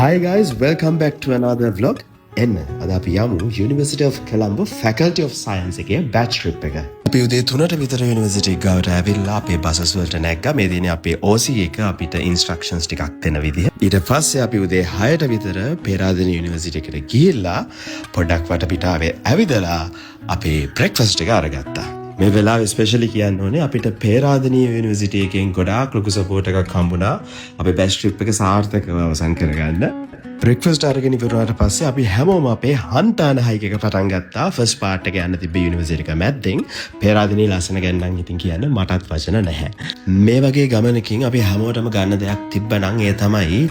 Hi guys, welcome back to another vlog. එන්න අද අපි යමු University of Colombo Faculty of Science එකේ batch trip එක. අපි උදේ 3ට විතර University ගාවට ඇවිල්ලා අපේ buses වලට නැග්ගා. මේ දිනේ අපේ OC එක අපිට instructions ටිකක් දෙන විදිහ. ඊට පස්සේ අපි උදේ 6ට විතර පේරාදෙණිය University එකට ගිහිල්ලා පොඩ්ඩක් වටපිටාවේ ඇවිදලා අපේ breakfast එක අරගත්තා. මේ වෙලාවේ ස්පෙෂලි කියන්න ඕනේ අපිට පේරාදෙණිය යුනිවර්සිටි එකෙන් ගොඩාක් ලොකු සපෝට් එකක් හම්බුණා අපේ බැච් ට්‍රිප් එක සාර්ථකව අවසන් කරගන්න. බ්‍රෙක්ෆාස්ට් අරගෙන ඉවරනාට පස්සේ අපි හැමෝම අපේ හන්තාන හයික් එක පටන් ගත්තා. ෆස්ට් පාර්ට් එක යන්න තිබ්බ යුනිවර්සිටි එක මැද්දෙන් පේරාදෙණිය ලස්සන ගැන නම් ඉතින් කියන්න මටත් වචන නැහැ. මේ වගේ ගමනකින් අපි හැමෝටම ගන්න දෙයක් තිබ්බනම් ඒ තමයි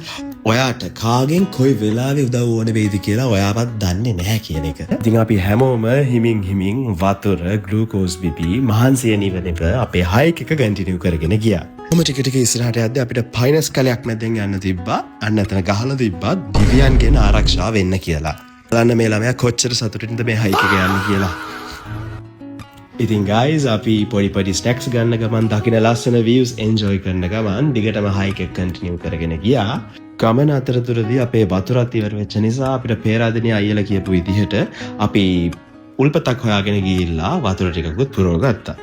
ඔයාට කාගෙන් කොයි වෙලාවෙ උදව් ඕන වෙයිද කියලා ඔයාවත් දන්නේ නැහැ කියන එක. ඉතින් අපි හැමෝම හිමින් වතුර, ග්ලූකෝස් බිපි, මහන්සිය නිවනව අපේ හයික් එක කන්ටිනියු කරගෙන ගියා. කොහොම ටික ටික ඉස්සරහට යද්දී අපිට පයිනස් කලයක් මැදෙන් යන්න තිබ්බා. අන්න එතන ගහලා තිබ්බා දිව්‍යයන්ගෙන් ආරක්ෂා වෙන්න කියලා. බලන්න මේ ළමයා කොච්චර සතුටින්ද මේ හයික් එක යන්නේ කියලා. ඉතින් guys අපි පොඩි ස්නැක්ස් ගන්න ගමන් දකින්න ලස්සන views enjoy කරන ගමන් දිගටම හයික් එක කන්ටිනියු කරගෙන ගියා. ගමන අතරතුරදී අපේ වතුරත් ඉවර වෙච්ච නිසා අපිට පේරාදෙණිය අයියලා කියපු විදිහට අපි උල්පතක් හොයාගෙන ගිහිල්ලා වතුර ටිකකුත් පුරව ගත්තා.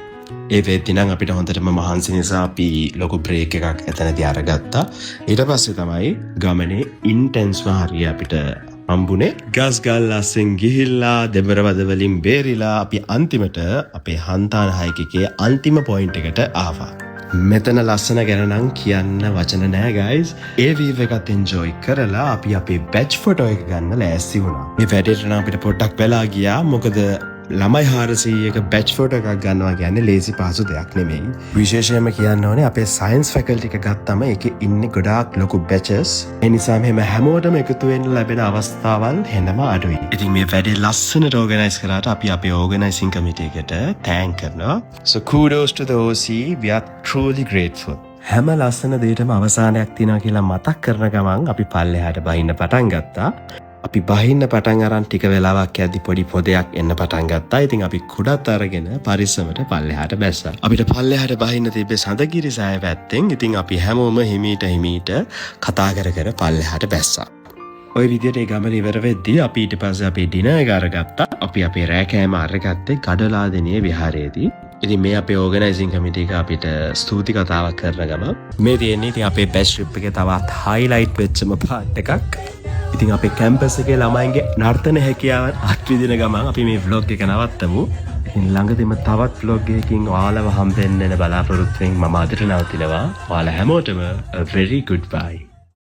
ඒ වෙද්දී නම් අපිට හොඳටම මහන්සි නිසා අපි ලොකු බ්‍රේක් එකක් එතනදී අරගත්තා. ඊට පස්සේ තමයි ගමනේ ඉන්ටෙන්ස්ව හරිය අපිට හම්බුනේ. ගස් ගල් අස්සෙන් ගිහිල්ලා දෙබර වද වලින් බේරිලා අපි අන්තිමට අපේ හන්තාන හයික් එකේ අන්තිම පොයින්ට් එකට ආවා. මෙතන ලස්සන ගැන නම් කියන්න වචන නෑ guys. ඒ වීව් එකත් enjoy කරලා අපි අපේ batch photo එක ගන්න ලෑස්ති වුණා. මේ වැඩේට නම් අපිට පොඩ්ඩක් වෙලා ගියා. මොකද ළමයි 400ක batch photo එකක් ගන්නවා කියන්නේ ලේසි පහසු දෙයක් නෙමෙයි. විශේෂයෙන්ම කියන්න ඕනේ අපේ science faculty එක ගත්තම ඒකේ ඉන්නේ ගොඩාක් ලොකු batches. ඒ නිසා මෙහෙම හැමෝටම එකතු වෙන්න ලැබෙන අවස්ථාවල් හෙනම අඩුයි. ඉතින් මේ වැඩේ ලස්සනට organize කරාට අපි අපේ organizing committee එකට thank කරනවා. So kudos to the OC. We are truly grateful. හැම ලස්සන දෙයකටම අවසානයක් තියෙනවා කියලා මතක් කරන ගමන් අපි පල්ලෙහාට බහින්න පටන් ගත්තා. අපි බහින්න පටන් අරන් ටික වෙලාවක් යද්දි පොඩි පොදයක් එන්න පටන් ගත්තා. ඉතින් අපි කුඩත් අරගෙන පරිස්සමට පල්ලෙහාට බැස්සා. අපිට පල්ලෙහාට බහින්න තිබ්බේ සඳගිරි සෑය පැත්තෙන්. ඉතින් අපි හැමෝම හිමීට කතා කර පල්ලෙහාට බැස්සා. ඔය විදිහට ඒ ගමන ඉවර වෙද්දී අපි ඊට පස්සේ අපේ ඩිනර් එක අරගත්තා. අපි අපේ රෑ කෑම අරගත්තේ ගඩලාදෙණිය විහාරයේදී. ඉතින් මේ අපේ ඕගනයිසිං කමිටි එක අපිට ස්තුති කතාවක් කරන ගම මේ තියෙන්නේ ඉතින් අපේ බැච් ට්‍රිප් එකේ තවත් හයිලයිට් වෙච්චම පාර්ට් එකක්. ඉතින් අපේ කැම්පස් එකේ ළමයින්ගේ නර්තන හැකියාවන් අත්විඳින ගමන් අපි මේ vlog එක නවත්තමු. ඉතින් ළඟදීම තවත් vlog එකකින් ඔයාලව හම්බෙන්න බලාපොරොත්තු වෙමින් මම අදට නවතිනවා. ඔයාලා හැමෝටම a very good bye.